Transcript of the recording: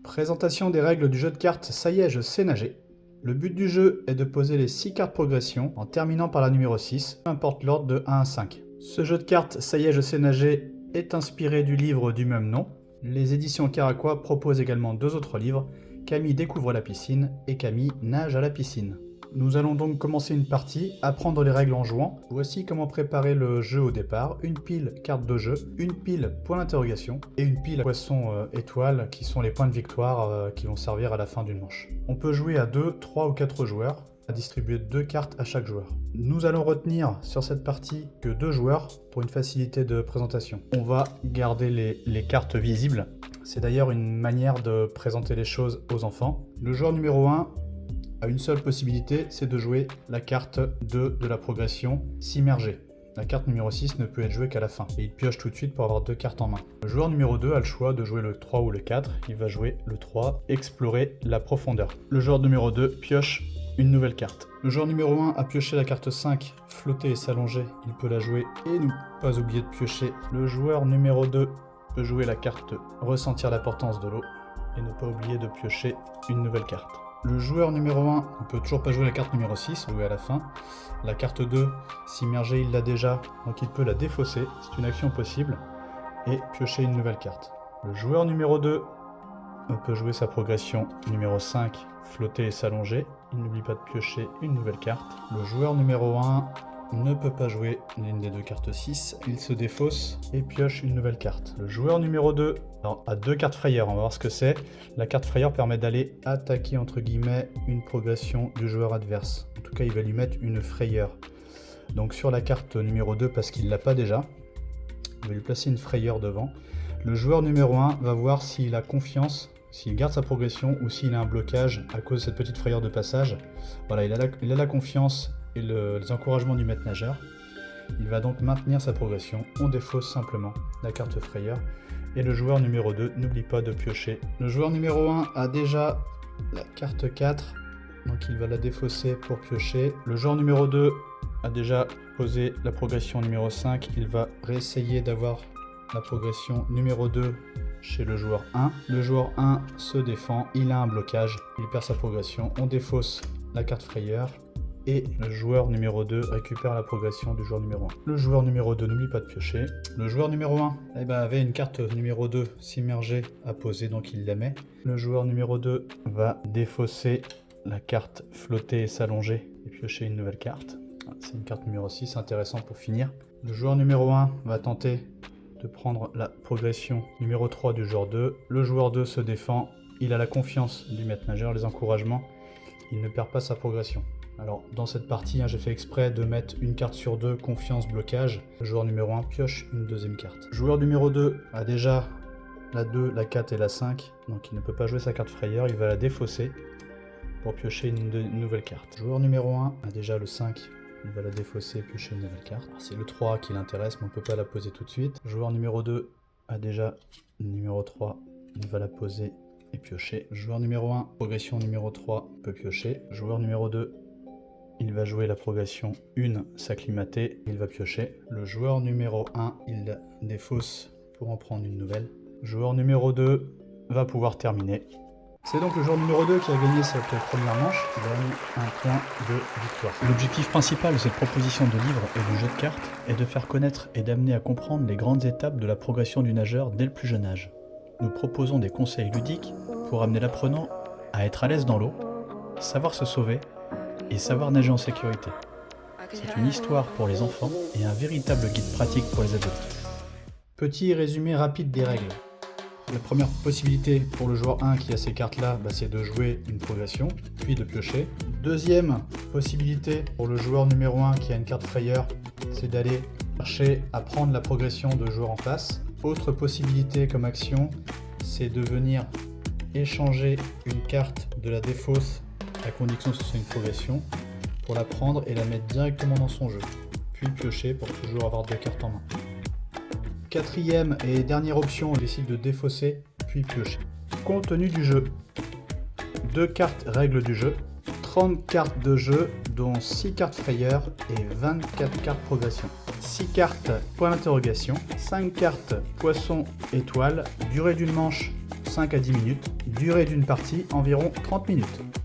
Présentation des règles du jeu de cartes Ça y est, je sais nager. Le but du jeu est de poser les 6 cartes progression en terminant par la numéro 6, peu importe l'ordre de 1 à 5. Ce jeu de cartes Ça y est, je sais nager est inspiré du livre du même nom. Les éditions Caraquois proposent également 2 autres livres, Camille découvre la piscine et Camille nage à la piscine. Nous allons donc commencer une partie, apprendre les règles en jouant. Voici comment préparer le jeu au départ. Une pile carte de jeu, une pile point d'interrogation et une pile poisson étoile qui sont les points de victoire qui vont servir à la fin d'une manche. On peut jouer à 2, 3 ou 4 joueurs, à distribuer 2 cartes à chaque joueur. Nous allons retenir sur cette partie que 2 joueurs pour une facilité de présentation. On va garder les cartes visibles. C'est d'ailleurs une manière de présenter les choses aux enfants. Le joueur numéro 1 a une seule possibilité, c'est de jouer la carte 2 de la progression, s'immerger. La carte numéro 6 ne peut être jouée qu'à la fin, et il pioche tout de suite pour avoir 2 cartes en main. Le joueur numéro 2 a le choix de jouer le 3 ou le 4, il va jouer le 3, explorer la profondeur. Le joueur numéro 2 pioche une nouvelle carte. Le joueur numéro 1 a pioché la carte 5, flotter et s'allonger, il peut la jouer et ne pas oublier de piocher. Le joueur numéro 2 peut jouer la carte ressentir la portance de l'eau, et ne pas oublier de piocher une nouvelle carte. Le joueur numéro 1 ne peut toujours pas jouer la carte numéro 6, jouer à la fin. La carte 2, s'immerger, il l'a déjà, donc il peut la défausser, c'est une action possible, et piocher une nouvelle carte. Le joueur numéro 2 peut jouer sa progression numéro 5, flotter et s'allonger, il n'oublie pas de piocher une nouvelle carte. Le joueur numéro 1 ne peut pas jouer l'une des 2 cartes 6, il se défausse et pioche une nouvelle carte. Le joueur numéro 2 a 2 cartes frayeur, on va voir ce que c'est. La carte frayeur permet d'aller attaquer entre guillemets une progression du joueur adverse. En tout cas, il va lui mettre une frayeur. Donc sur la carte numéro 2, parce qu'il ne l'a pas déjà, il va lui placer une frayeur devant. Le joueur numéro 1 va voir s'il a confiance, s'il garde sa progression ou s'il a un blocage à cause de cette petite frayeur de passage. Voilà, il a la confiance et les encouragements du maître nageur. Il va donc maintenir sa progression. On défausse simplement la carte frayeur. Et le joueur numéro 2 n'oublie pas de piocher. Le joueur numéro 1 a déjà la carte 4, donc il va la défausser pour piocher. Le joueur numéro 2 a déjà posé la progression numéro 5. Il va réessayer d'avoir la progression numéro 2 chez le joueur 1. Le joueur 1 se défend, il a un blocage, il perd sa progression. On défausse la carte frayeur. Et le joueur numéro 2 récupère la progression du joueur numéro 1. Le joueur numéro 2 n'oublie pas de piocher. Le joueur numéro 1 avait une carte numéro 2 s'immerger à poser, donc il la met. Le joueur numéro 2 va défausser la carte flotter et s'allonger et piocher une nouvelle carte. C'est une carte numéro 6, intéressant pour finir. Le joueur numéro 1 va tenter de prendre la progression numéro 3 du joueur 2. Le joueur 2 se défend, il a la confiance du maître nageur, les encouragements, il ne perd pas sa progression. Alors dans cette partie, j'ai fait exprès de mettre une carte sur 2, confiance, blocage. Le joueur numéro 1 pioche une deuxième carte. Le joueur numéro 2 a déjà la 2, la 4 et la 5, donc il ne peut pas jouer sa carte frayeur, il va la défausser pour piocher une nouvelle carte. Le joueur numéro 1 a déjà le 5, il va la défausser et piocher une nouvelle carte. C'est le 3 qui l'intéresse, mais on ne peut pas la poser tout de suite. Le joueur numéro 2 a déjà le numéro 3, il va la poser et piocher. Le joueur numéro 1, progression numéro 3, peut piocher. Le joueur numéro 2, il va jouer la progression 1, s'acclimater, il va piocher. Le joueur numéro 1, il défausse pour en prendre une nouvelle. Le joueur numéro 2 va pouvoir terminer. C'est donc le joueur numéro 2 qui a gagné cette première manche, il a mis un point de victoire. L'objectif principal de cette proposition de livre et de jeu de cartes est de faire connaître et d'amener à comprendre les grandes étapes de la progression du nageur dès le plus jeune âge. Nous proposons des conseils ludiques pour amener l'apprenant à être à l'aise dans l'eau, savoir se sauver et savoir nager en sécurité. C'est une histoire pour les enfants et un véritable guide pratique pour les adultes. Petit résumé rapide des règles. La première possibilité pour le joueur 1 qui a ces cartes-là, c'est de jouer une progression, puis de piocher. Deuxième possibilité pour le joueur numéro 1 qui a une carte frayeur, c'est d'aller chercher à prendre la progression de joueur en face. Autre possibilité comme action, c'est de venir échanger une carte de la défausse à condition que ce soit une progression, pour la prendre et la mettre directement dans son jeu, puis piocher pour toujours avoir 2 cartes en main. Quatrième et dernière option, on décide de défausser, puis piocher. Contenu du jeu. 2 cartes règles du jeu, 30 cartes de jeu, dont 6 cartes frayeur et 24 cartes progression. 6 cartes point d'interrogation, 5 cartes poisson étoile, durée d'une manche 5 à 10 minutes, Durée d'une partie, environ 30 minutes.